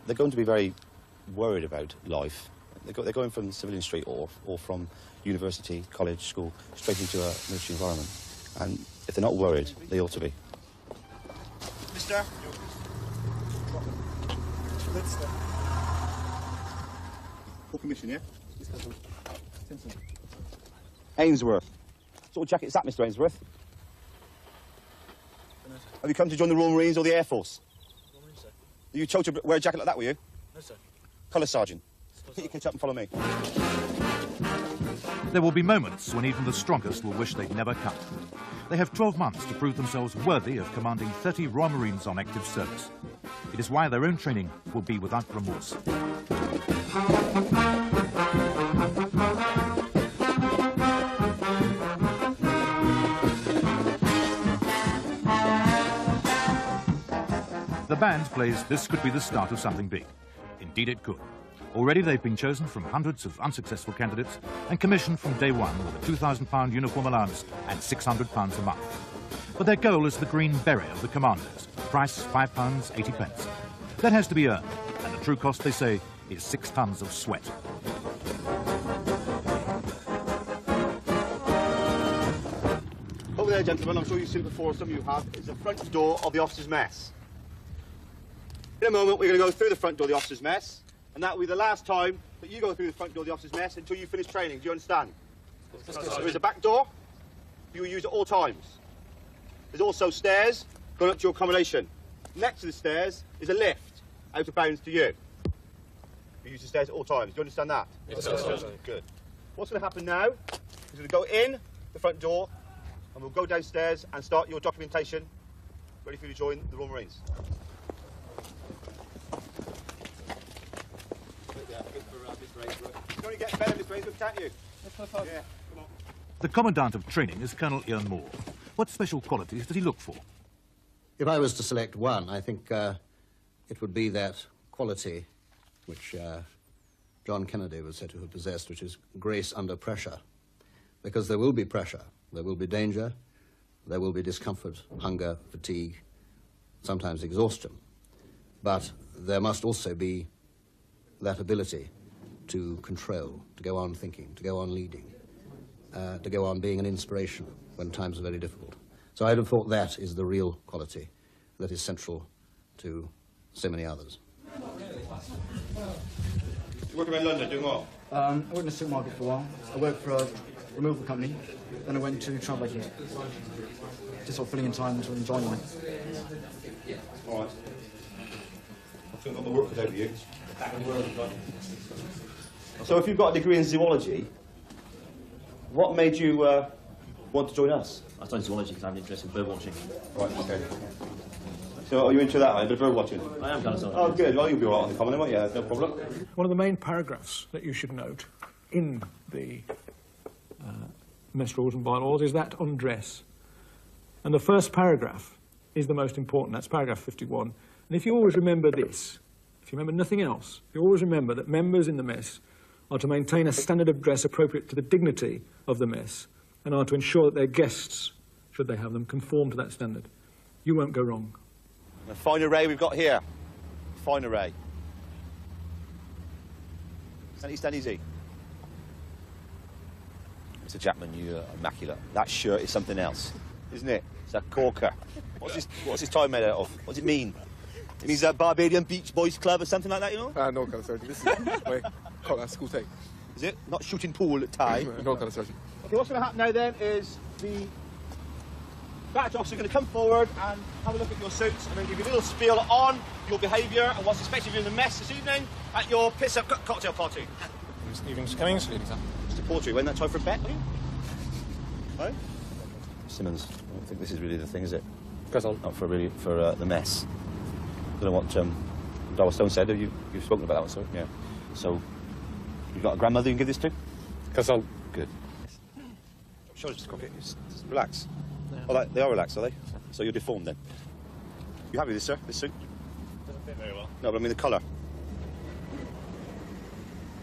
they're going to be very worried about life. They're going from civilian street or from university, college, school, straight into a military environment. And if they're not worried, they ought to be. Mister? Full commission, yeah? Ainsworth. What sort of jacket is that, Mr. Ainsworth? Have you come to join the Royal Marines or the Air Force? Royal Marines, sir. You chose to wear a jacket like that, were you? No, sir. Colour Sergeant. Pick your kit up and follow me. There will be moments when even the strongest will wish they'd never come. They have 12 months to prove themselves worthy of commanding 30 Royal Marines on active service. It is why their own training will be without remorse. The band plays This Could Be the Start of Something Big. Indeed it could. Already they've been chosen from hundreds of unsuccessful candidates and commissioned from day one with a £2,000 uniform allowance and £600 a month. But their goal is the green beret of the commandos, price £5.80. That has to be earned, and the true cost, they say, is 6 tons of sweat. Over there, gentlemen, I'm sure you've seen it before, some of you have, is the front door of the officers' mess. In a moment, we're going to go through the front door of the officers' mess, and that will be the last time that you go through the front door of the officers' mess until you finish training. Do you understand? There is a back door. You will use at all times. There's also stairs going up to your accommodation. Next to the stairs is a lift, out of bounds to you. You use the stairs at all times. Do you understand that? Yes, sir. Good. What's going to happen now is we're going to go in the front door, and we'll go downstairs and start your documentation, ready for you to join the Royal Marines. You only get better, Mr. Ainsworth, can't you? Yeah, come on. The Commandant of Training is Colonel Ian Moore. What special qualities does he look for? If I was to select one, I think it would be that quality which John Kennedy was said to have possessed, which is grace under pressure. Because there will be pressure, there will be danger, there will be discomfort, hunger, fatigue, sometimes exhaustion. But there must also be that ability to control, to go on thinking, to go on leading, to go on being an inspiration when times are very difficult. So I'd have thought that is the real quality that is central to so many others. You work around London, doing what? I worked in a supermarket for a while. I worked for a removal company. Then I went to travel agents. Just sort of filling in time until enjoying life. All right. I think I've got the work cut out of you. So if you've got a degree in zoology, what made you want to join us? I studied zoology because I'm interested in bird watching. Right, okay. So are you into that, a bit of bird watching? I am kind of zoology. Oh, good. Well, you'll be all right on the common, won't you? Yeah, no problem. One of the main paragraphs that you should note in the mess rules and bylaws is that on dress. And the first paragraph is the most important. That's paragraph 51. And if you always remember this, if you remember nothing else, you always remember that members in the mess are to maintain a standard of dress appropriate to the dignity of the mess and are to ensure that their guests, should they have them, conform to that standard. You won't go wrong. A fine array we've got here. Fine array. Stand easy. Mr. Chapman, you're immaculate. That shirt is something else, isn't it? It's a corker. What's his tie made out of? What does it mean? It means that Barbadian Beach Boys Club or something like that, you know? No, kind of surgeon. This is my school take. Is it? Not shooting pool tie? No, kind of surgeon. Okay, what's going to happen now then is the batch officer are going to come forward and have a look at your suits and then give you a little spiel on your behaviour and what's expected of you in the mess this evening at your piss-up cocktail party. Evening's coming, so ladies. Mr. Portry, when that time for a bet, will you? Hey? Simmons, I don't think this is really the thing, is it? Goes on. Not for the mess. I don't know what Darrell Stone said. You've spoken about that one, so yeah. So, you've got a grandmother you can give this to? Goes on. Good. Sure, just relax. Yeah. Oh, they are relaxed, are they? So you're deformed then? You happy with this, sir? This suit? Doesn't fit very well. No, but I mean the colour.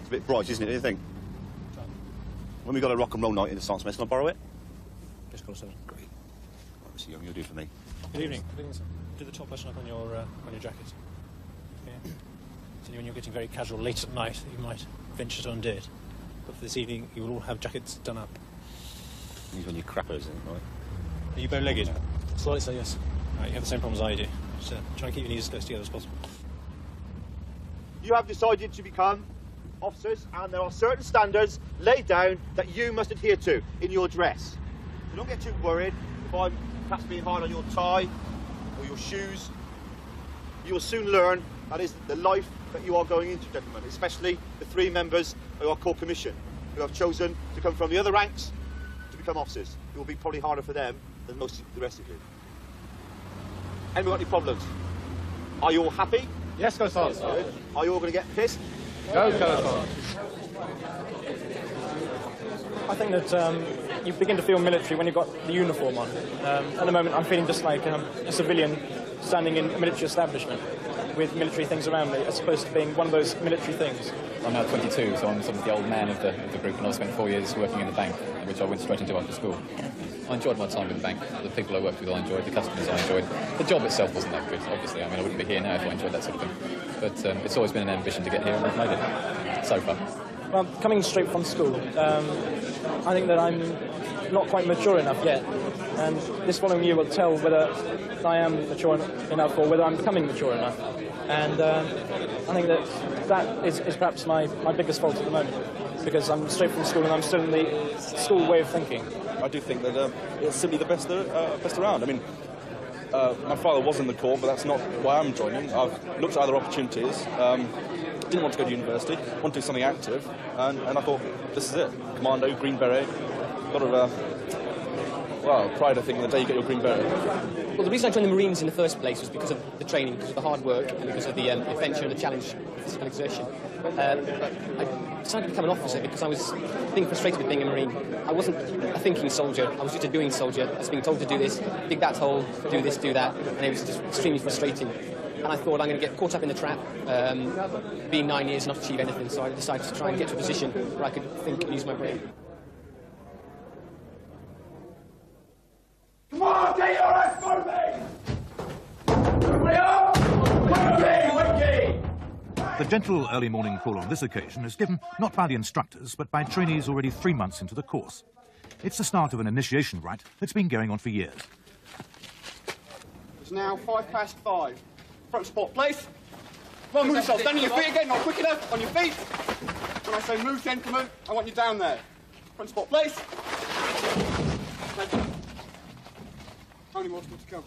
It's a bit bright, isn't it? What do you think? When we got a rock and roll night in the Science Mess, can I borrow it? Yes, of course, sir. Great. What was young you'll do for me? Good evening. Good evening, sir. Do the top button up on your jacket. Okay. only when you're getting very casual late at night that you might venture to undo it. But for this evening, you will all have jackets done up. These when your crappers in, right? Are you bow-legged? Slightly so, yes. Right, you have the same problems I do. So try and keep your knees as close together as possible. You have decided to become officers, and there are certain standards laid down that you must adhere to in your dress. So don't get too worried if I'm perhaps being hard on your tie or your shoes. You will soon learn that is the life that you are going into, gentlemen, especially the 3 members of our core commission who have chosen to come from the other ranks to become officers. It will be probably harder for them than most of the rest of you. Anyone got any problems? Are you all happy? Yes, go Sarge. Are you all going to get pissed? Go Sarge. I think that you begin to feel military when you've got the uniform on. At the moment, I'm feeling just like a civilian standing in a military establishment with military things around me, as opposed to being one of those military things. I'm now 22, so I'm sort of the old man of the group, and I spent 4 years working in the bank, which I went straight into after school. I enjoyed my time in the bank. The people I worked with I enjoyed, the customers I enjoyed. The job itself wasn't that good, obviously. I mean, I wouldn't be here now if I enjoyed that sort of thing. But it's always been an ambition to get here, and I've made it so far. Well, coming straight from school, I think that I'm not quite mature enough yet, and this following year will tell whether I am mature enough or whether I'm becoming mature enough. And I think that is perhaps my biggest fault at the moment, because I'm straight from school and I'm still in the school way of thinking. I do think that it's simply the best around. I mean, my father was in the Corps, but that's not why I'm joining. I've looked at other opportunities. Didn't want to go to university, wanted to do something active, and I thought, this is it. Commando, Green Beret, a lot of pride, I think, in the day you get your Green Beret. Well, the reason I joined the Marines in the first place was because of the training, because of the hard work, and because of the adventure and the challenge of physical exertion. I decided to become an officer because I was being frustrated with being a Marine. I wasn't a thinking soldier, I was just a doing soldier. I was being told to do this, dig that hole, do this, do that, and it was just extremely frustrating. And I thought I'm going to get caught up in the trap, being 9 years and not achieve anything, so I decided to try and get to a position where I could think and use my brain. Come on, get your ass moving! We are! Wiki! The gentle early morning call on this occasion is given not by the instructors, but by trainees already 3 months into the course. It's the start of an initiation rite that's been going on for years. It's now 5:05. Front support, place. Come on, move yourself. Stand on your feet again, not quick enough. On your feet. When I say move, gentlemen, I want you down there. Front support, place. How many more to go?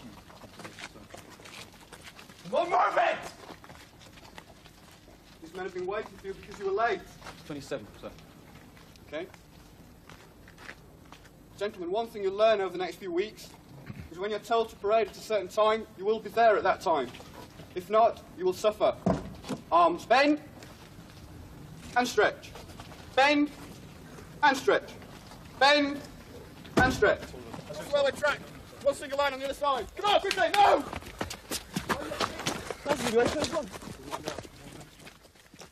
Come on, move it! These men have been waiting for you because you were late. 27, sir. Okay. Gentlemen, one thing you'll learn over the next few weeks is when you're told to parade at a certain time, you will be there at that time. If not, you will suffer. Arms bend and stretch. Bend and stretch. Bend and stretch. That's well track. One single line on the other side. Come on, quickly, move!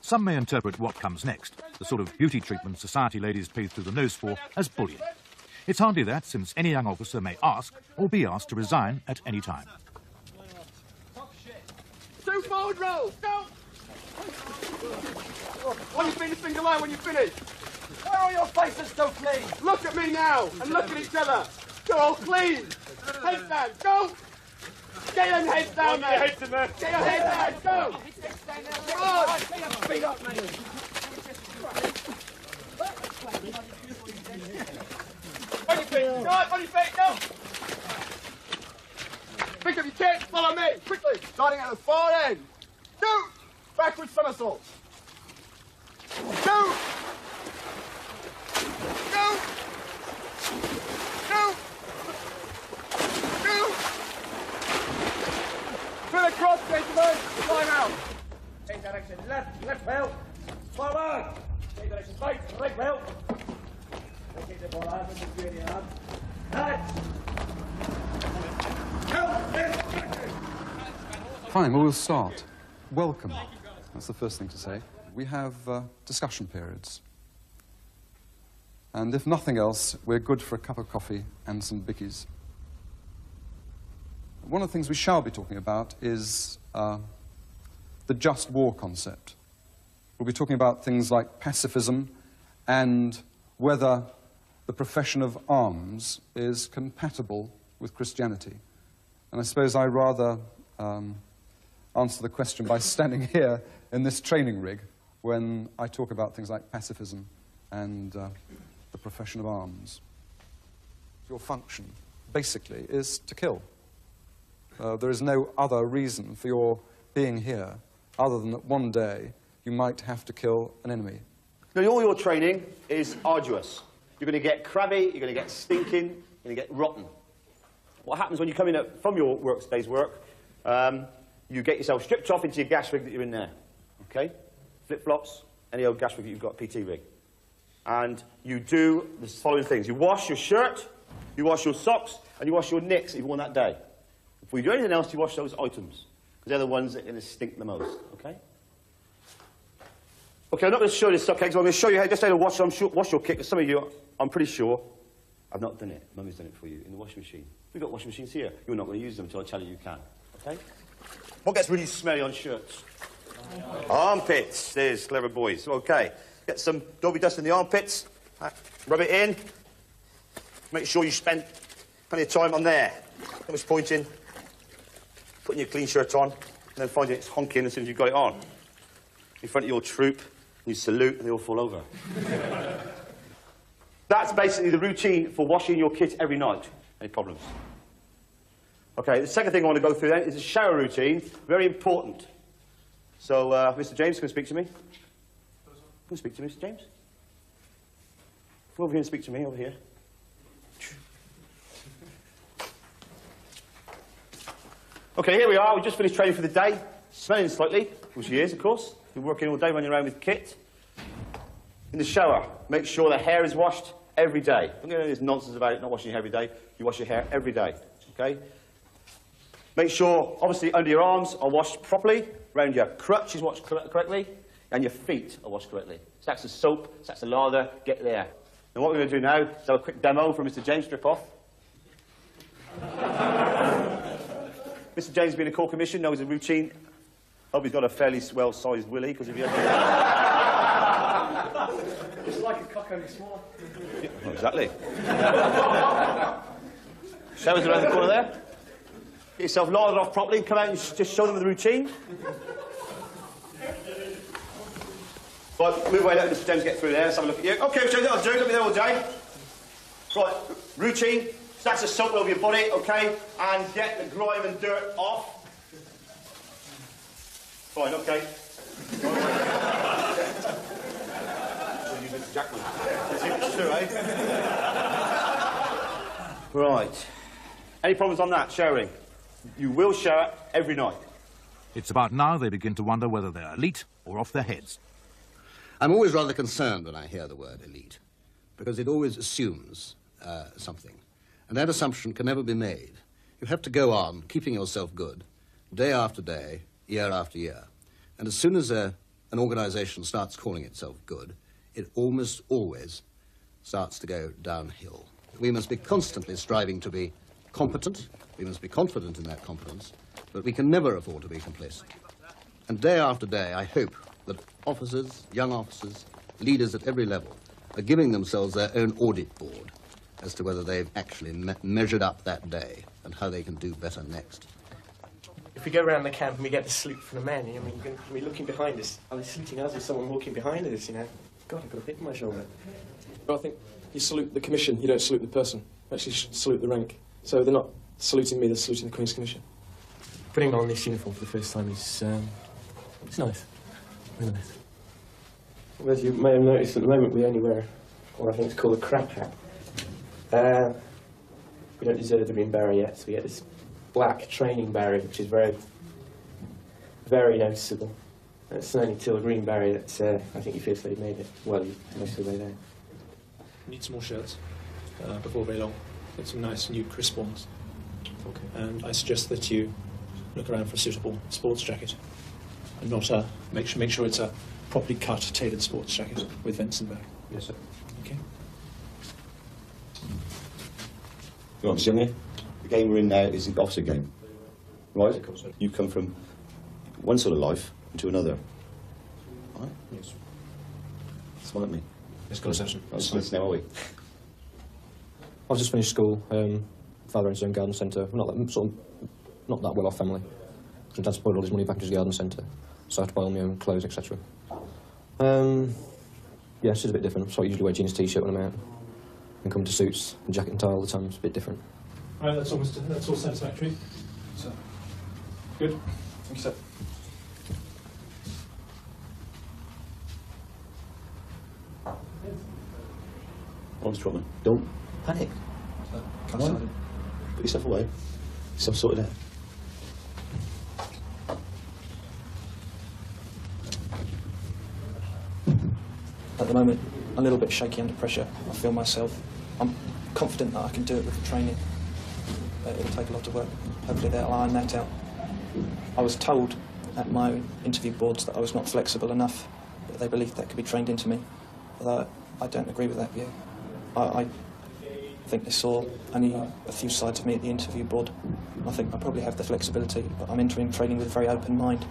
Some may interpret what comes next, the sort of beauty treatment society ladies pay through the nose for, as bullying. It's hardly that, since any young officer may ask or be asked to resign at any time. 2 forward rolls, go! On your feet, a single line when you finish. Why are your faces so clean? Look at me now and look at each other. Go all clean. Heads down, go! Get your heads down there. Get your heads down, go! Come on! Speed up, man. On your feet, go on your feet, go! Pick up your kit, follow me, quickly. Starting at the far end. 2 backward somersaults. 2. Go! 2. 2. Fill across, gentlemen. Line out. Change direction, left wheel. Forward. Change direction, right wheel. Change the ball out and the gear out. Fine, well, we'll start. Welcome. That's the first thing to say. We have discussion periods. And if nothing else, we're good for a cup of coffee and some bickies. One of the things we shall be talking about is the just war concept. We'll be talking about things like pacifism and whether the profession of arms is compatible with Christianity. And I suppose I rather answer the question by standing here in this training rig when I talk about things like pacifism and the profession of arms. Your function, basically, is to kill. There is no other reason for your being here other than that one day you might have to kill an enemy. Now, all your training is arduous. You're going to get crabby, you're going to get stinking, you're going to get rotten. What happens when you come in from your day's work, you get yourself stripped off into your gas rig that you're in there, okay? Flip-flops, any old gas rig that you've got, PT rig. And you do the following things. You wash your shirt, you wash your socks, and you wash your nicks that you've worn that day. Before you do anything else, you wash those items, because they're the ones that are going to stink the most, okay? Okay, I'm not going to show you the sock eggs, but I'm going to show you how just how to wash your kit, because some of you, I'm pretty sure, I've not done it. Mummy's done it for you in the washing machine. We've got washing machines here. You're not going to use them until I tell you you can, okay? What gets really smelly on shirts? Armpits. There's clever boys. Okay. Get some Dobby dust in the armpits. Rub it in. Make sure you spend plenty of time on there. Always pointing, putting your clean shirt on, and then finding it's honking as soon as you've got it on. In front of your troop, you salute, and they all fall over. That's basically the routine for washing your kit every night. Any problems? Okay, the second thing I want to go through then is a shower routine. Very important. So, Mr. James, can you speak to me? Can you speak to me, Mr. James? Come over here and speak to me, over here. Okay, here we are. We just finished training for the day. Smelling slightly, which he is, of course. Been working all day, running around with kit. In the shower, make sure the hair is washed every day. Don't get any of this nonsense about it, not washing your hair every day. You wash your hair every day, okay? Make sure, obviously, under your arms are washed properly, around your crutch is washed correctly, and your feet are washed correctly. Stacks of soap, stacks of lather, get there. And what we're going to do now is have a quick demo from Mr. James Strip off. Mr. James, being a Corps Commission, knows the routine. Hope he's got a fairly well-sized willy, because if you have... It's like a cock only small. Yeah, well, exactly. Showers around the corner there. Get yourself lathered off properly and come out and just show them the routine. Right, move away, let Mr. James get through there. Let's have a look at you. OK, Mr. James, that'll do. Look at me there all day. Right, routine. Stacks of soap over your body, OK? And get the grime and dirt off. Fine, OK. Mr. Jackman. It's true, eh? Right. Any problems on that, showering? You will shower every night. It's about now they begin to wonder whether they're elite or off their heads. I'm always rather concerned when I hear the word elite, because it always assumes something. And that assumption can never be made. You have to go on keeping yourself good, day after day, year after year. And as soon as an organization starts calling itself good, it almost always starts to go downhill. We must be constantly striving to be competent. We must be confident in that competence, but we can never afford to be complacent. And day after day, I hope that officers, young officers, leaders at every level are giving themselves their own audit board as to whether they've actually measured up that day and how they can do better next. If we go around the camp and we get the salute from the men, I mean, you're going to be looking behind us. Are they saluting us or someone walking behind us, you know? God, I've got a bit on my shoulder. Well, I think you salute the commission, you don't salute the person. You actually salute the rank. So they're not saluting me, they're saluting the Queen's Commission. Putting on this uniform for the first time is, it's nice. Really nice. Well, as you may have noticed, at the moment we only wear what I think is called a crap hat. We don't deserve the green beret yet, so we get this black training beret, which is very, very noticeable. And it's only till a green beret that I think you feel they've made it. Well, most of the way there. Need some more shirts before very long. Get some nice new crisp ones. Okay. And I suggest that you look around for a suitable sports jacket, and not make sure it's a properly cut, tailored sports jacket with vents in the back. Yes, sir. Okay. Right, Mr. Young, the game we're in now is the officer game, right? You come from one sort of life into another. Right? Yes. Smile at me. Yes, got a session. Now, are we? I've just finished school, father owns his own garden centre. We're not that well off family. My dad put all his money back into his garden centre, so I had to buy all my own clothes, etc. Yeah, it's just a bit different. So I usually wear jeans t-shirt when I'm out, and come to suits and jacket and tie all the time. It's a bit different. Right, that's all satisfactory. So, good. Thank you, sir. Honest, Trotman, don't panic. Come on. Put yourself away. Yourself sorted out. At the moment, a little bit shaky under pressure. I feel myself. I'm confident that I can do it with the training. But it'll take a lot of work. Hopefully they'll iron that out. I was told at my interview boards that I was not flexible enough, but they believed that could be trained into me. Although I don't agree with that view. I think they saw only a few sides of me at the interview board. I think I probably have the flexibility, but I'm entering training with a very open mind.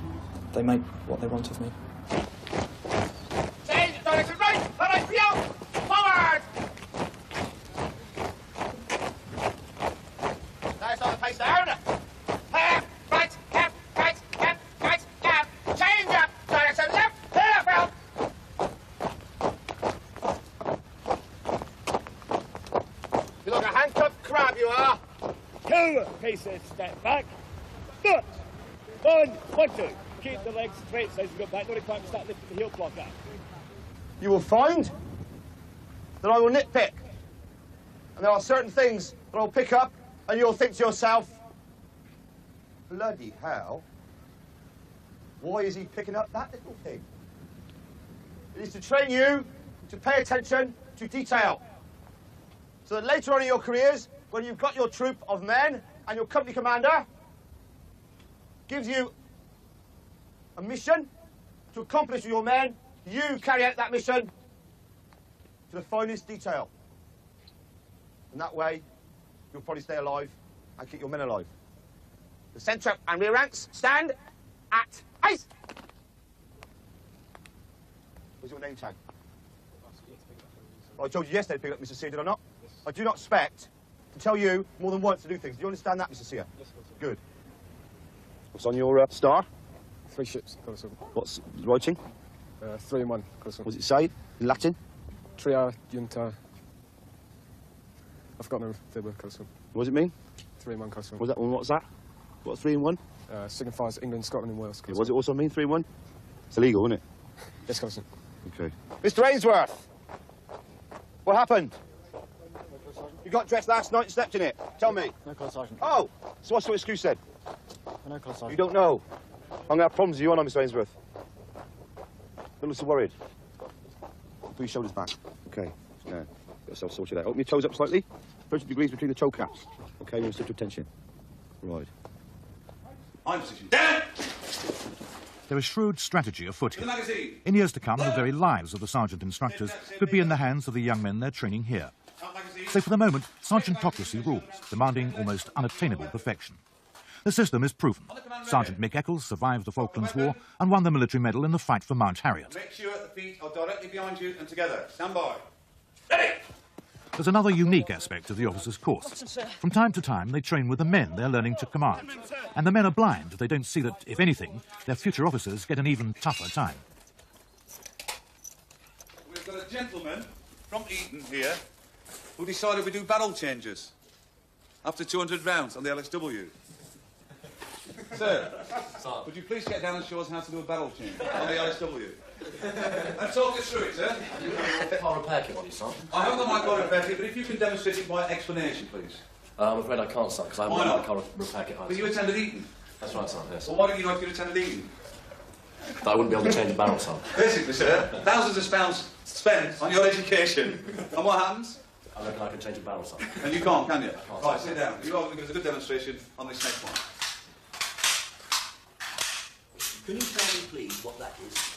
They make what they want of me. Change direction right, right field, forward! Nice on the pace down. Left, right, left, right, left, right, left. Change up, direction left, left, you look a handcuffed crab, you are. 2 paces, step back. Foot. 1, 2. Keep the legs straight so as you go back. No requirement to start lifting the heel block up. You will find that I will nitpick. And there are certain things that I'll pick up and you'll think to yourself, bloody hell, why is he picking up that little thing? It is to train you to pay attention to detail. So that later on in your careers, when you've got your troop of men and your company commander gives you a mission to accomplish with your men, you carry out that mission to the finest detail. And that way, you'll probably stay alive and keep your men alive. The centre and rear ranks stand at ice. What's your name tag? Well, I told you yesterday to pick up Mr. Sear, did I not? Yes. I do not expect to tell you more than once to do things. Do you understand that, Mr. Sear? Yes, good. What's on your star? 3 ships, Consul. What's the writing? 3 in 1, Consul. What does it say in Latin? Tria Junta. I've forgotten the word, Consul. What does it mean? 3 in 1, Consul. What's that? What's that? What, 3 in 1? Signifies England, Scotland, and Wales. Yeah, what does it also mean, 3 in 1? It's illegal, isn't it? Yes, Consul. Okay. Mr. Ainsworth, what happened? You got dressed last night and slept in it. Tell me. No, Colour Sergeant. Oh, so what's your excuse then? No, Colour Sergeant. You don't know. I'm going to have problems with you, aren't I, Mr. Ainsworth? Don't look so worried. Put your shoulders back. Okay. Yeah. Get yourself sorted out. Open your toes up slightly. 30 degrees between the toe caps. Okay, we'll sit to attention. Right. I'm position. Down! There is shrewd strategy afoot here. In years to come, the very lives of the sergeant instructors could be in the hands of the young men they're training here. So for the moment, sergeantocracy rules, demanding almost unattainable perfection. The system is proven. Sergeant Mick Eccles survived the Falklands War and won the military medal in the fight for Mount Harriet. Make sure the feet are directly behind you and together. Stand by. There's another unique aspect of the officers' course. From time to time, they train with the men they're learning to command. And the men are blind. They don't see that, if anything, their future officers get an even tougher time. We've got a gentleman from Eton here who decided we do barrel changes after 200 rounds on the LSW. Sir, would you please get down and show us how to do a barrel change on the LSW? And talk us through it, sir. You have a car repair kit on you, son? I haven't got my car repair kit, but if you can demonstrate it by explanation, please. I'm afraid I can't, son, because I haven't got my car repair kit either. But you attended Eton? That's right, son, yes. Well, why don't you know if you attended Eton? That I wouldn't be able to change a barrel, son. Basically, sir, thousands of pounds spent on your education. And what happens? I reckon I can change a barrel, son. And you can't, can you? Can't, right, sit down. You are going to give us a good demonstration on this next one. Can you tell me, please, what that is?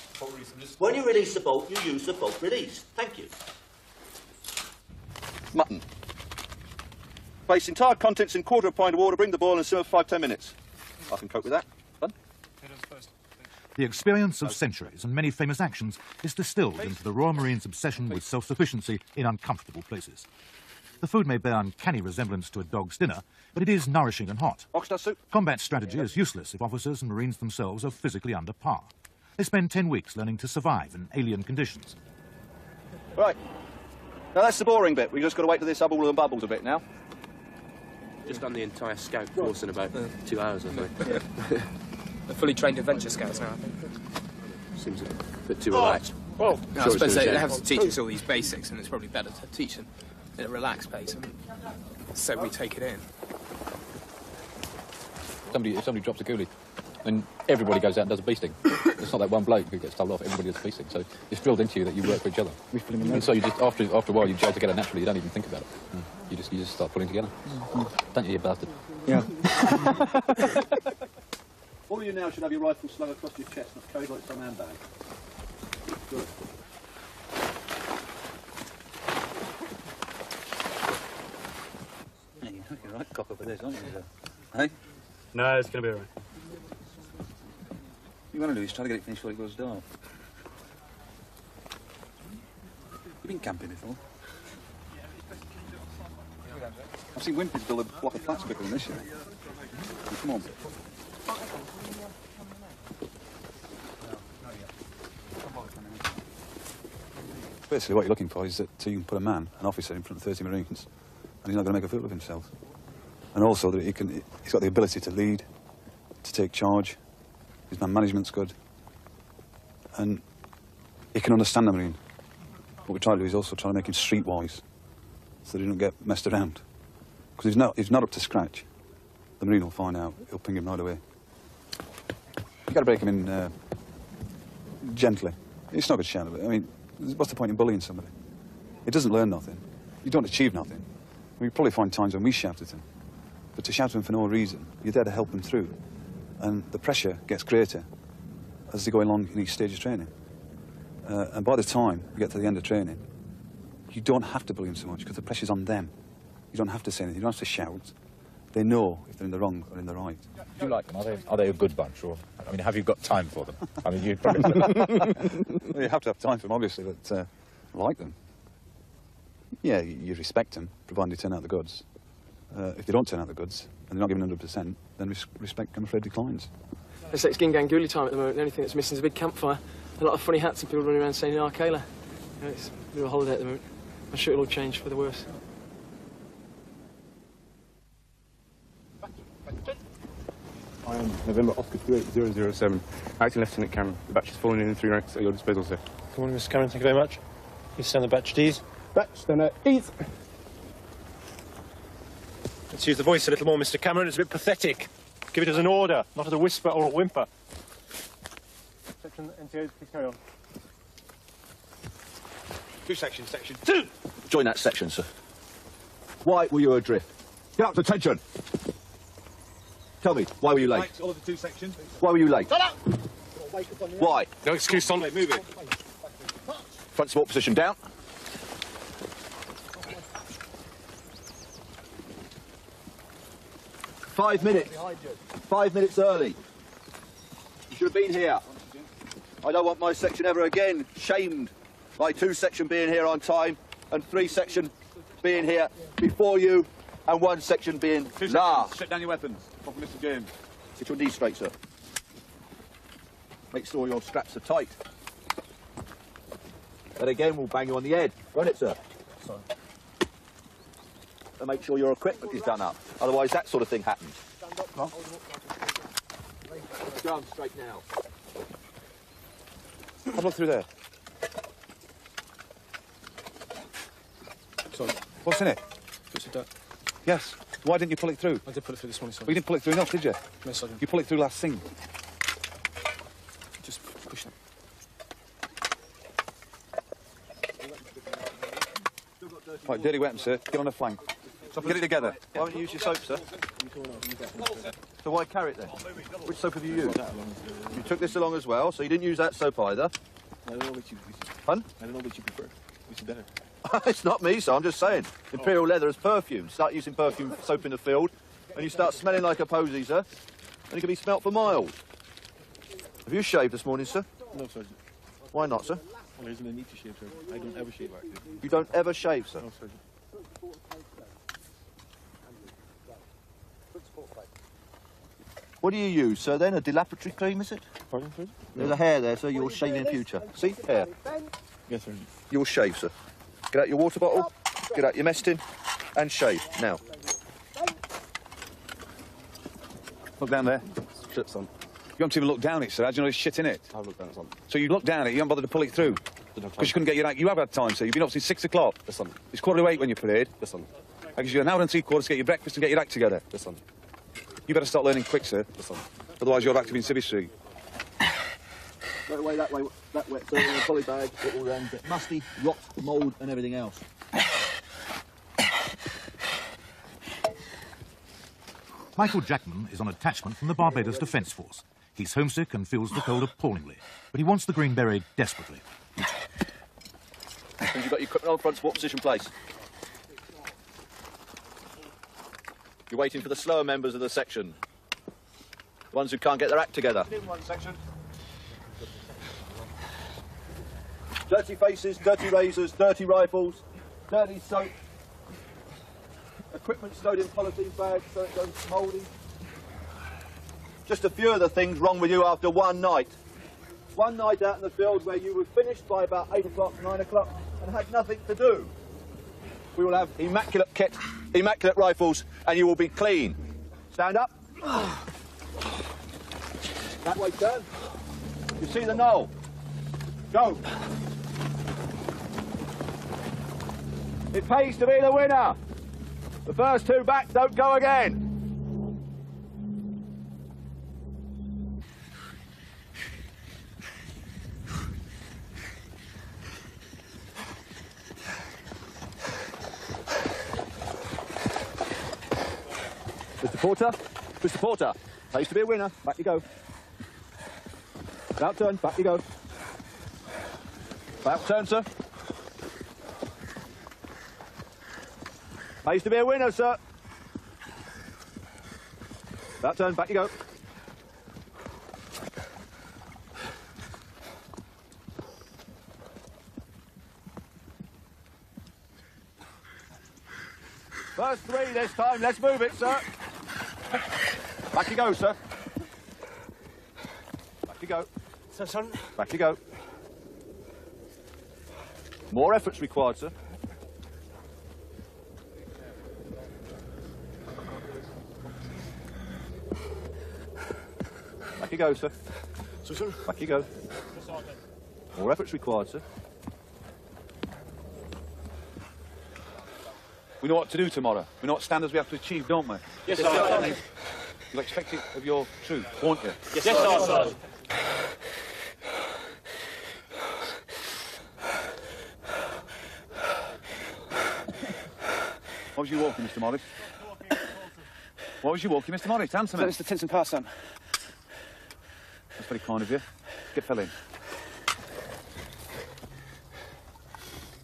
When you release the bolt, you use the bolt release. Thank you. Mutton. Place entire contents in quarter of a pint of water, bring the boil and serve 5–10 minutes. I can cope with that. Done? The experience of centuries and many famous actions is distilled into the Royal Marines' obsession with self-sufficiency in uncomfortable places. The food may bear uncanny resemblance to a dog's dinner, but it is nourishing and hot. Oxnard soup. Combat strategy is useless if officers and Marines themselves are physically under par. They spend 10 weeks learning to survive in alien conditions. Right. Now that's the boring bit. We've just got to wait till this bubble and bubbles a bit now. Just done the entire scout course in about 2 hours, I think. They're fully trained adventure scouts now, I think. Seems a bit too relaxed. Well, Sure I suppose it's they gonna have change. to teach us all these basics, and it's probably better to teach them at a relaxed pace. So we take it in. If somebody drops a coolie, then everybody goes out and does a beasting. It's not that one bloke who gets told off, everybody does a beasting. So it's drilled into you that you work for each other. And so you just, after a while, you gel together naturally, you don't even think about it. You just start pulling together. Don't you bastard? Yeah. All of you now should have your rifle slung across your chest, not carried like some handbag. Good. You're right, cock up with this, aren't you? Hey? No, it's going to be all right. What you want to do is try to get it finished before it goes dark. You've been camping before? I've seen Wimpers build a block of flats quicker than this year. Come on. Basically what you're looking for is that you can put a man, an officer, in front of 30 Marines, and he's not going to make a fool of himself. And also that he's got the ability to lead, to take charge, his man management's good, and he can understand the Marine. What we try to do is also try to make him streetwise, so that he don't get messed around. Because if he's not up to scratch, the Marine will find out, he'll ping him right away. You've got to break him in gently. It's not a good shout of it. I mean, what's the point in bullying somebody? He doesn't learn nothing. You don't achieve nothing. We probably find times when we shout at him. But to shout at him for no reason, you're there to help him through. And the pressure gets greater as they go along in each stage of training. And by the time you get to the end of training, you don't have to bully them so much because the pressure's on them. You don't have to say anything. You don't have to shout. They know if they're in the wrong or in the right. Do you like them? Are they a good bunch? Or, I mean, have you got time for them? I mean, you probably... Well, you have to have time for them, obviously, but I like them. Yeah, you respect them, provided they turn out the goods. If they don't turn out the goods, and they're not given 100%, then respect, I'm afraid, declines. It's like Ginganguli time at the moment. The only thing that's missing is a big campfire. A lot of funny hats and people running around saying Arkela. You know, it's a bit of a holiday at the moment. I'm sure it'll all change for the worse. I am November Oscar 28007, Acting Lieutenant Cameron. The batch is falling in 3 ranks at your disposal, sir. Good morning, Mr. Cameron. Thank you very much. Please stand the batch Ds. Batch, then E's. Let's use the voice a little more, Mr. Cameron. It's a bit pathetic. Give it as an order, not as a whisper or a whimper. Section NTOs, please carry on. Two sections, section 2. Join that section, sir. Why were you adrift? Get up to attention. Tell me, why were you late? Right, all of the two sections. Why were you late? Shut up! Why? No excuse, son. Move it. Front support position down. Five minutes. 5 minutes early. You should have been here. I don't want my section ever again shamed by 2 section being here on time and 3 section being here before you and 1 section being last. Shut down your weapons. Off Mr. James. Get your knees straight, sir. Make sure your straps are tight. And again, we'll bang you on the head. Run it, sir. Sorry. And make sure your equipment is done up. Otherwise, that sort of thing happens. Huh? Go on straight now. Have a look through there. Sorry. What's in it? It's a duck. Yes. Why didn't you pull it through? I did put it through this morning, sir. Well, you didn't pull it through enough, did you? No, Sergeant. You pull it through last thing. Just push it. Right, dirty weapon, sir. Get on the flank. Get it together. Why don't you use your soap, sir? So why carry it then? Which soap have you used? You took this along as well, so you didn't use that soap either. I don't know which you prefer. Pardon? I don't know which you prefer. Which is better? It's not me, so I'm just saying. Imperial leather is perfume. Start using perfume soap in the field, and you start smelling like a posy, sir, and you can be smelt for miles. Have you shaved this morning, sir? No, Sergeant. Why not, sir? Well, there's no need to shave, Sergeant. I don't ever shave, actually. You don't ever shave, sir? No, Sergeant. What do you use, sir, then? A dilapidatory cream, is it? Pardon, Sergeant? There's a hair there, sir. You'll shave in future. See? Hair. Yes, Sergeant. You'll shave, sir. Get out your water bottle, get out your mess tin, and shave. Now. Look down there. Shit, son. You haven't even looked down it, sir. How do you know there's shit in it? I've looked down it, son. So you looked down it, you haven't bothered to pull it through? Because you couldn't get your act. You have had time, sir. You've been up since 6 o'clock. Yes, son. It's 7:45 when you parade. Yes, son. That gives you an hour and 3/4 to get your breakfast and get your act together. Yes, son. You better start learning quick, sir. Yes, son. Otherwise you're active in Civvy Street. That way, that way, so in a poly bag, it will get musty, rot, mould, and everything else. Michael Jackman is on attachment from the Barbados Defence Force. He's homesick and feels the cold appallingly, but he wants the Green Beret desperately. And you've got your equipment on front, what position, place? You're waiting for the slower members of the section. The ones who can't get their act together. In one section. Dirty faces, dirty razors, dirty rifles, dirty soap. Equipment stowed in polythene bags so it goes mouldy. Just a few of the things wrong with you after one night. One night out in the field where you were finished by about 8 o'clock, 9 o'clock and had nothing to do. We will have immaculate kit, immaculate rifles, and you will be clean. Stand up. That way, turn. You see the knoll. Go. It pays to be the winner. The first two back don't go again. Mr. Porter, Mr. Porter, pays to be a winner. Back you go. About turn, back you go. About turn, sir. Pays to be a winner, sir. About turn, back you go. First three this time, let's move it, sir. Back you go, sir. Back you go. So, son. Back you go. More efforts required, sir. Back you go, sir. So, son. Back you go. More efforts required, sir. We know what to do tomorrow. We know what standards we have to achieve, don't we? Yes, sir. You'll expect it of your troop, won't you? Yes, sir. What was you walking, Mr. Morris? What was you walking, Mr. Morris? Answer me. It's the Tinson Pass, son. That's very kind of you. Get fell in.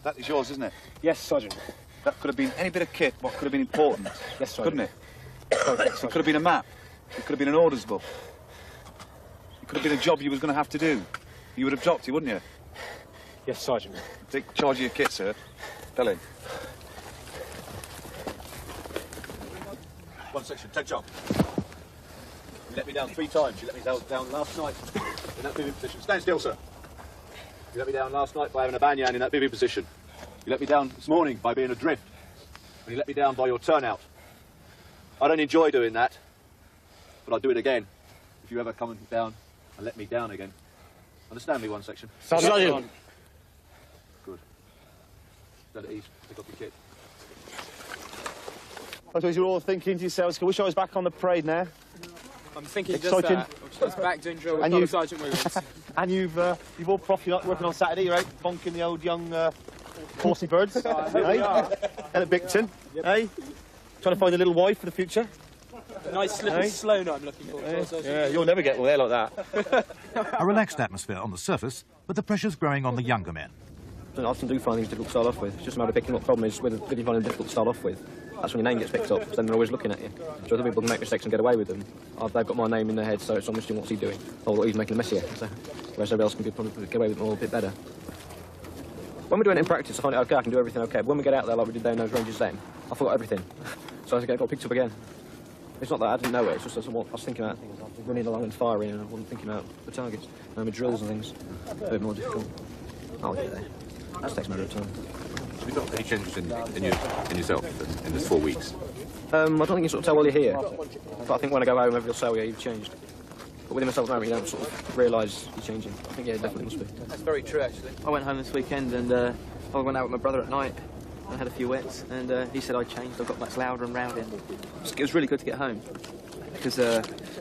That is yours, isn't it? Yes, Sergeant. That could have been any bit of kit, what could have been important. Yes, Sergeant. Couldn't it? It could have been a map. It could have been an orders book. It could have been a job you was going to have to do. You would have dropped it, wouldn't you? Yes, Sergeant. Take charge of your kit, sir. Fell in. One section, take job. You let me down 3 times. You let me down last night in that bivvy position. Stand still, sir. You let me down last night by having a banyan in that bivvy position. You let me down this morning by being adrift. And you let me down by your turnout. I don't enjoy doing that, but I'll do it again if you ever come down and let me down again. Understand me, one section? Sergeant. Good. Stand at ease. Pick up your kit. I suppose you're all thinking to yourselves, I wish I was back on the parade now. I'm thinking Exciting. just that. I was back doing drill with And Colonel you- Sergeant Williams. And you've all properly not working on Saturday, right? Bonking the old young horsey birds. Here we are. And at Bicton, eh? Trying to find a little wife for the future. A nice slippery sloan I'm looking for. Yeah, you'll never get one there like that. A relaxed atmosphere on the surface, but the pressure's growing on the younger men. I often do find things difficult to start off with. It's just a matter of picking what problem is, whether you find them difficult to start off with. that's when your name gets picked up, so then they're always looking at you. So other people can make mistakes and get away with them. They've got my name in their head, so it's almost, what's he doing? Oh, he's making a mess here. So, whereas everybody else can probably get away with it all a bit better. When we're doing it in practice, I find it okay, I can do everything okay. But when we get out there, like we did down those ranges then, I forgot everything. So I got picked up again. It's not that I didn't know it, it's just I was thinking about things. I was running along and firing, and I wasn't thinking about the targets. And the drills and things, a bit more difficult. I'll get there. That takes a matter of time. Have you got any changes in yourself in this 4 weeks? I don't think you sort of tell while you're here. But I think when I go home, everybody will say, oh, yeah, you've changed. But within myself at the moment, you don't sort of realise you're changing. I think, yeah, it definitely must be. That's very true, actually. I went home this weekend and I went out with my brother at night. I had a few wets and he said I changed. I got much louder and rowdy. It was really good to get home because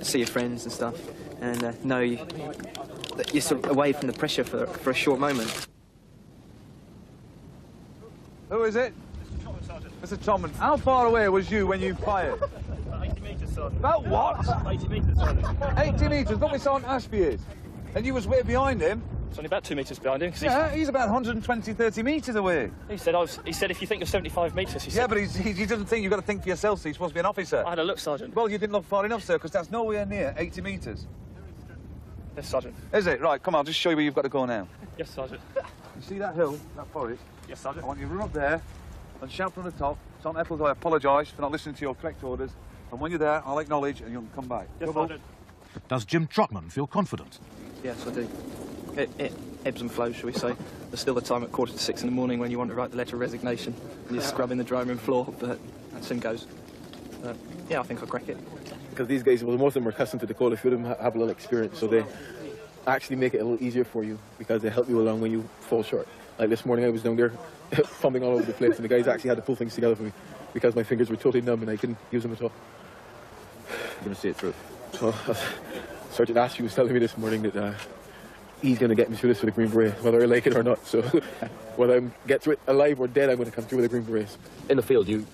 see your friends and stuff and know that you're sort of away from the pressure for a short moment. Who is it? Mr. Tomlin. How far away was you when you fired? 80 metres, Sergeant. About what? 80 metres, Sergeant. 80 metres? Look where Sergeant Ashby is. And you was way behind him. It's only about 2 metres behind him. Yeah, he's about 120, 30 metres away. He said if you think of 75 metres, he said... Yeah, but he doesn't think you've got to think for yourself, so he's supposed to be an officer. I had a look, Sergeant. Well, you didn't look far enough, sir, because that's nowhere near 80 metres. Yes, Sergeant. Is it? Right, come on, I'll just show you where you've got to go now. Yes, Sergeant. You see that hill, that forest? Yes, Sergeant. I want you to run up there and shout from the top, Sergeant Eccles, I apologise for not listening to your correct orders. And when you're there, I'll acknowledge and you'll come back. Yes, Sergeant. Does Jim Trotman feel confident? Yes, I do. It ebbs and flows, shall we say. There's still the time at 5:45 in the morning when you want to write the letter of resignation and you're scrubbing the dry room floor, but that soon goes. Yeah, I think I'll crack it. Because these guys, well, most of them are accustomed to the call, a few of them have a little experience, so they actually make it a little easier for you because they help you along when you fall short. Like this morning I was down there fumbling all over the place and the guys actually had to pull things together for me because my fingers were totally numb and I couldn't use them at all. You're going to see it through. So Sergeant Ashby was telling me this morning that he's going to get me through this with a Green Beret, whether I like it or not. So whether I get through it alive or dead, I'm going to come through with a Green Beret. In the field, you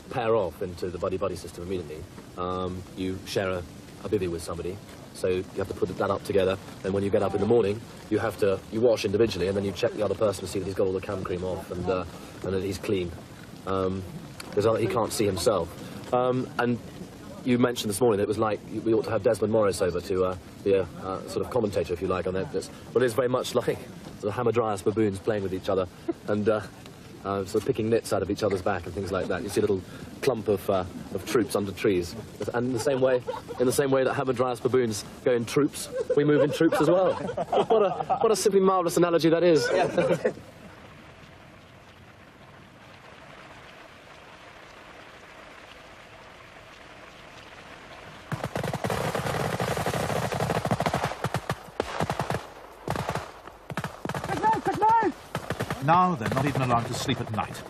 pair off into the buddy-buddy system immediately. You share a bivvy with somebody, so you have to put that up together. And when you get up in the morning, you wash individually, and then you check the other person to see that he's got all the cam cream off and that he's clean. Because he can't see himself. And you mentioned this morning that it was like we ought to have Desmond Morris over to be a sort of commentator, if you like, on that. But it's very much like sort of Hamadryas baboons playing with each other and sort of picking nits out of each other's back and things like that. You see a little clump of troops under trees. And in the same way that Hamadryas baboons go in troops, we move in troops as well. What a simply marvellous analogy that is. Now they're not even allowed to sleep at night.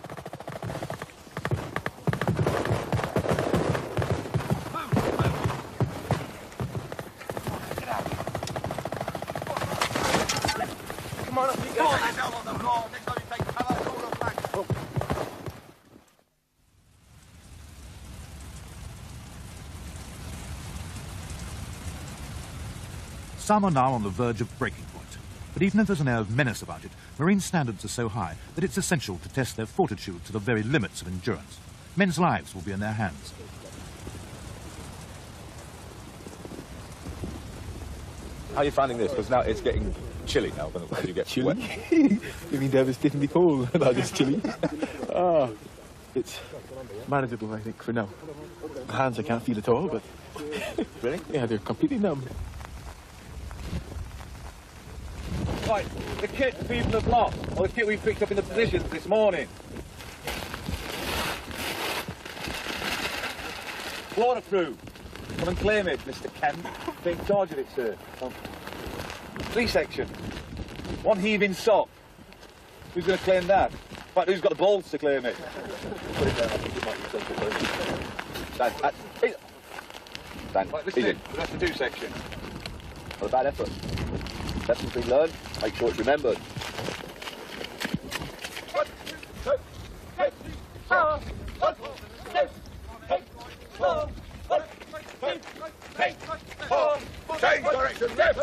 Come on, up you go. Come on, let's go on the floor. Next time you take cover, call on black. Some are now on the verge of breaking point. But even if there's an air of menace about it, marine standards are so high that it's essential to test their fortitude to the very limits of endurance. Men's lives will be in their hands. How are you finding this? Because now it's getting chilly now when you get Chilly? wet. You mean devastatingly cold, not just chilly? It's manageable, I think, for now. My hands I can't feel at all, but... Really? Yeah, they're completely numb. Right, the kit people have lost, or the kit we picked up in the positions this morning. Water crew, come and claim it, Mr. Kent. Take charge of it, sir. 3 section. 1 heaving sock. Who's going to claim that? In fact, who's got the balls to claim it? Put it down, I think it might be something to claim. Dan, right, listen, that's the 2 section. Not a bad effort. Lessons been learned, make sure it's remembered. Change direction, left!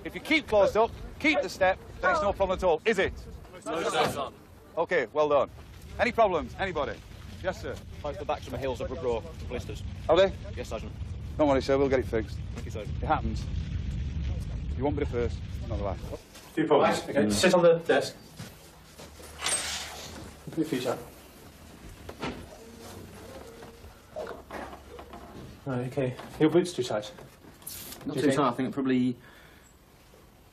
If you keep closed up, keep the step, then it's no problem at all, is it? No, sir. Okay, well done. Any problems? Anybody? Yes, sir. Both the backs of my heels are raw blisters. Are they? Yes, Sergeant. Don't worry, sir, we'll get it fixed. Thank you, sir. It happens. You won't be the first, not the last. Few problems. Okay, sit on the desk. Put your feet up. Right, okay. Your boot's too tight. Not too tight, I think probably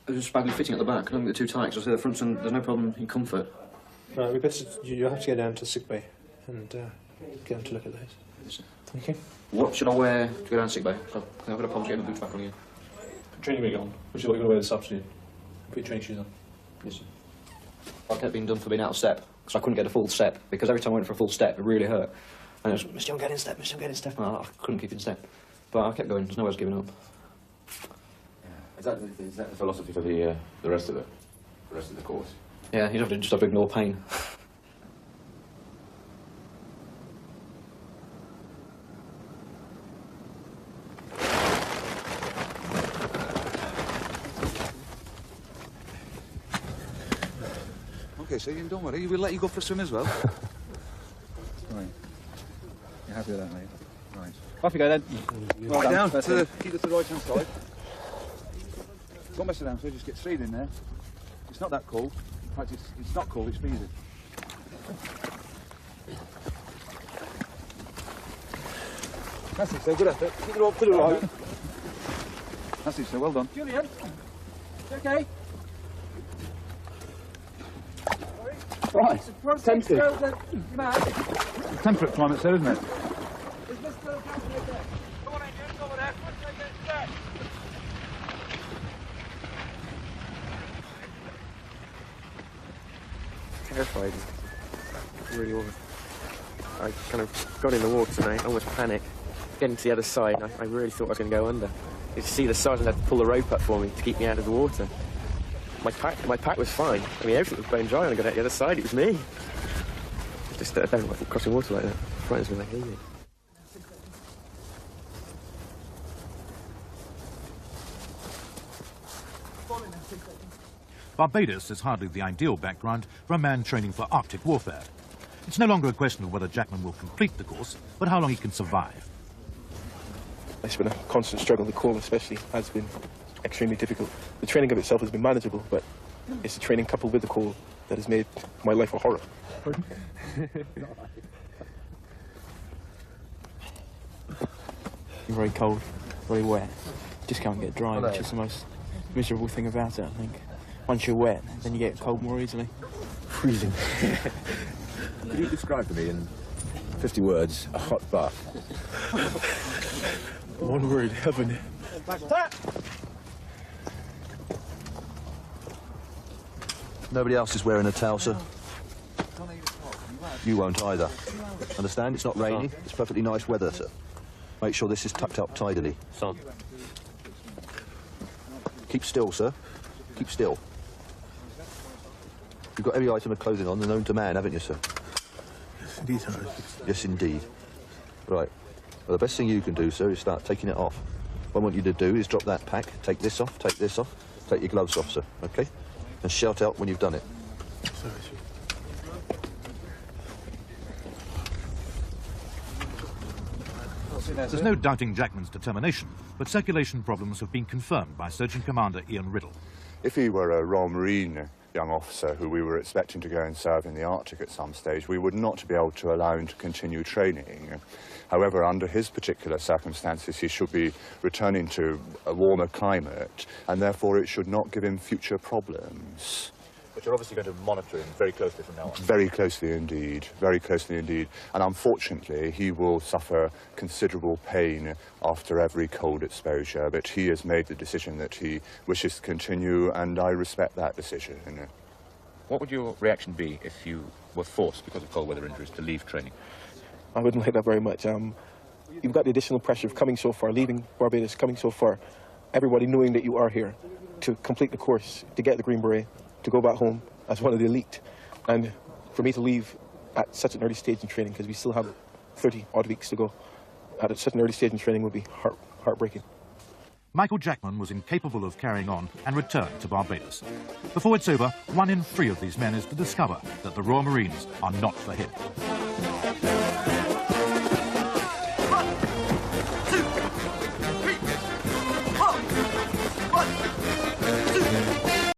just badly fitting at the back. I don't think they're too tight, because I say the front's on, there's no problem in comfort. Right, we better, you'll have to go down to sick bay and get them to look at those. Okay. What should I wear to go down to sick bay? So I've got a problem getting my boots back on again. Training rig on, which is what you're going to wear this afternoon. Put your training shoes on. Yes, sir. I kept being done for being out of step, because I couldn't get a full step, because every time I went for a full step, it really hurt. And it was, Mr. Young, get in step, Mr. Young, get in step. And I couldn't keep in step. But I kept going, there's no way I was giving up. Is that the philosophy for the rest of the course? Yeah, you just have to ignore pain. Okay, so you don't worry, we'll let you go for a swim as well. Right. You're happy with that, mate? Right. Off you go then. Right down, keep it to the right hand side. Don't mess around, so just get straight in there. It's not that cold. In fact, it's not cold, it's freezing. That's it, sir, good effort. Keep it up to the right. That's it, sir, well done. Julian, okay? Right, tempted. Temperate climate, sir, isn't it? Terrified. Really was. I kind of got in the water and I almost panicked. Getting to the other side, I really thought I was going to go under. You see the sergeant had to pull the rope up for me to keep me out of the water. My pack was fine. I mean, everything was bone dry when I got out the other side. It was me. Just I don't like crossing water like that. It frightens me like anything. Barbados is hardly the ideal background for a man training for Arctic warfare. It's no longer a question of whether Jackman will complete the course, but how long he can survive. It's been a constant struggle. The call especially has been extremely difficult. The training of itself has been manageable, but it's the training coupled with the call that has made my life a horror. You're very cold, very wet. Just can't get dry, which is the most miserable thing about it, I think. Once you're wet, then you get cold more easily. Freezing. Could you describe to me in 50 words a hot bath? One word, heaven. Nobody else is wearing a towel, sir? You won't either. Understand? It's not rainy. It's perfectly nice weather, sir. Make sure this is tucked up tidily. Son. Keep still, sir. Keep still. You've got every item of clothing on known to man, haven't you, sir? Yes, indeed, sir. Yes, indeed. Right. Well, the best thing you can do, sir, is start taking it off. What I want you to do is drop that pack, take this off, take your gloves off, sir, OK? And shout out when you've done it. Sorry, sir. There's no doubting Jackman's determination, but circulation problems have been confirmed by Surgeon Commander Ian Riddle. If he were a Royal Marine young officer who we were expecting to go and serve in the Arctic at some stage, we would not be able to allow him to continue training. However, under his particular circumstances, he should be returning to a warmer climate, and therefore it should not give him future problems. But you're obviously going to monitor him very closely from now on. Very closely indeed, very closely indeed. And unfortunately, he will suffer considerable pain after every cold exposure, but he has made the decision that he wishes to continue, and I respect that decision. What would your reaction be if you were forced, because of cold weather injuries, to leave training? I wouldn't like that very much. You've got the additional pressure of coming so far, leaving Barbados, coming so far, everybody knowing that you are here to complete the course, to get the Green Beret, to go back home as one of the elite. And for me to leave at such an early stage in training, because we still have 30-odd weeks to go, at such an early stage in training would be heartbreaking. Michael Jackman was incapable of carrying on and returned to Barbados. Before it's over, 1 in 3 of these men is to discover that the Royal Marines are not for him.